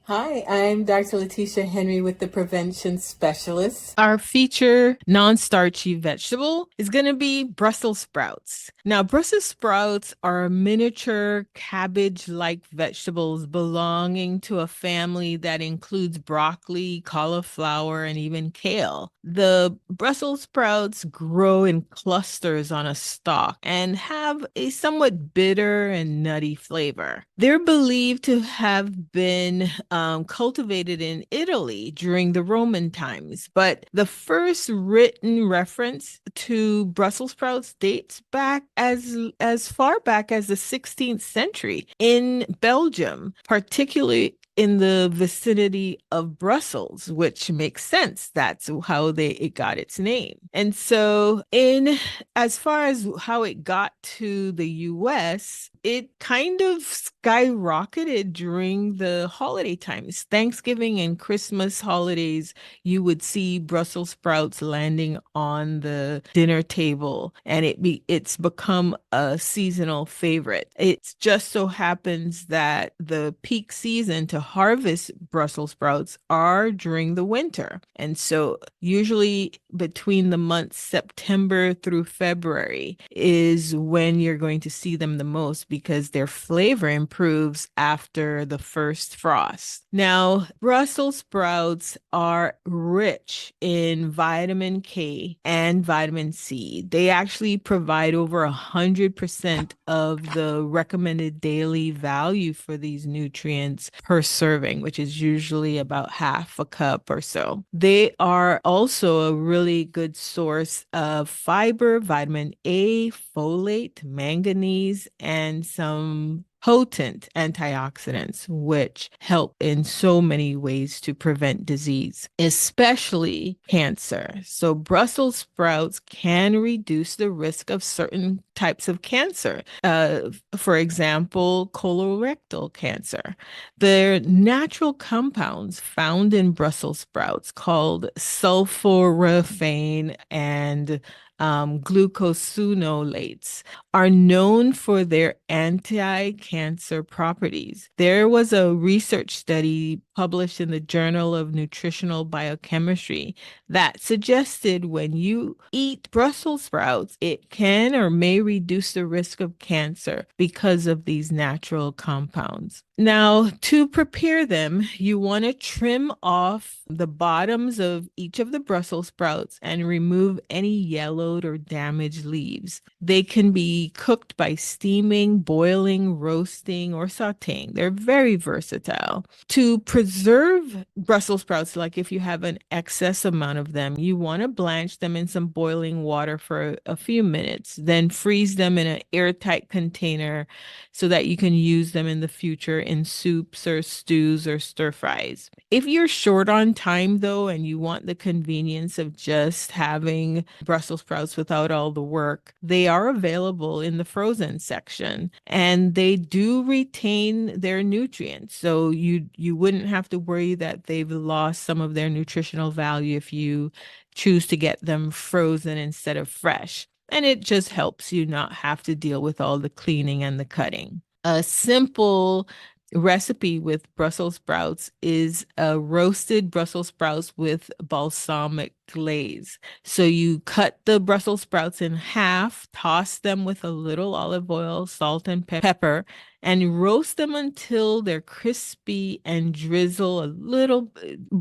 Hi, I'm Dr. Letitia Henry with the Prevention Specialist. Our feature non-starchy vegetable is going to be Brussels sprouts. Now, Brussels sprouts are miniature cabbage-like vegetables belonging to a family that includes broccoli, cauliflower, and even kale. The Brussels sprouts grow in clusters on a stalk and have a somewhat bitter and nutty flavor. They're believed to have been cultivated in Italy during the Roman times, but the first written reference to Brussels sprouts dates back as far back as the 16th century in Belgium, particularly in the vicinity of Brussels, which makes sense. That's how it got its name. And so in as far as how it got to the US, it kind of skyrocketed during the holiday times. Thanksgiving and Christmas holidays, you would see Brussels sprouts landing on the dinner table, and it's become a seasonal favorite. It just so happens that the peak season to harvest Brussels sprouts are during the winter. And so usually between the months September through February is when you're going to see them the most because their flavor improves after the first frost. Now, Brussels sprouts are rich in vitamin K and vitamin C. They actually provide over 100% of the recommended daily value for these nutrients per serving, which is usually about half a cup or so. They are also a really good source of fiber, vitamin A, folate, manganese, and some potent antioxidants, which help in so many ways to prevent disease, especially cancer. So, Brussels sprouts can reduce the risk of certain types of cancer. For example, colorectal cancer. There are natural compounds found in Brussels sprouts called sulforaphane and glucosinolates are known for their anti-cancer properties. There was a research study published in the Journal of Nutritional Biochemistry that suggested when you eat Brussels sprouts, it can or may reduce the risk of cancer because of these natural compounds. Now, to prepare them, you want to trim off the bottoms of each of the Brussels sprouts and remove any yellowed or damaged leaves. They can be cooked by steaming, boiling, roasting, or sauteing. They're very versatile. To preserve Brussels sprouts, like if you have an excess amount of them, you want to blanch them in some boiling water for a few minutes, then freeze them in an airtight container so that you can use them in the future in soups or stews or stir fries. If you're short on time, though, and you want the convenience of just having Brussels sprouts without all the work, they are available in the frozen section and they do retain their nutrients. So you wouldn't have to worry that they've lost some of their nutritional value if you choose to get them frozen instead of fresh. And it just helps you not have to deal with all the cleaning and the cutting. A simple recipe with Brussels sprouts is a roasted Brussels sprouts with balsamic glaze. So you cut the Brussels sprouts in half, toss them with a little olive oil, salt, and pepper, and roast them until they're crispy and drizzle a little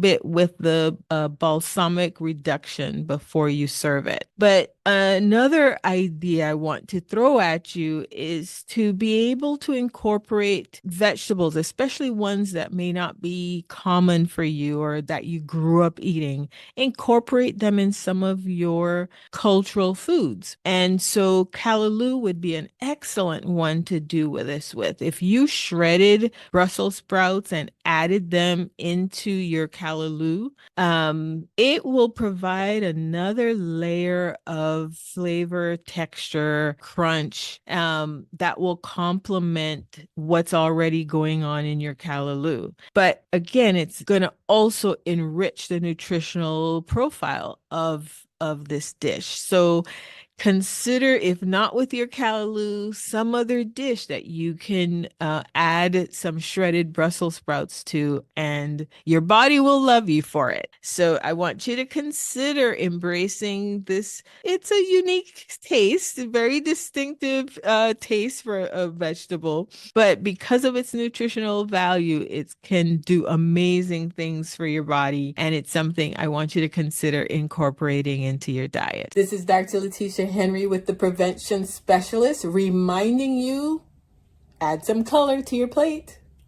bit with the balsamic reduction before you serve it. But another idea I want to throw at you is to be able to incorporate vegetables, especially ones that may not be common for you or that you grew up eating, incorporate them in some of your cultural foods. And so callaloo would be an excellent one to do with this with. If you shredded Brussels sprouts and added them into your callaloo, it will provide another layer of flavor, texture, crunch, that will complement what's already going on in your callaloo. But again, it's going to also enrich the nutritional profile of this dish. So consider, if not with your callaloo, some other dish that you can add some shredded Brussels sprouts to, and your body will love you for it. So I want you to consider embracing this. It's a unique taste, a very distinctive taste for a vegetable, but because of its nutritional value, it can do amazing things for your body, and it's something I want you to consider incorporating into your diet. This is Dr. Letitia Henry with the Prevention Specialist, reminding you, add some color to your plate.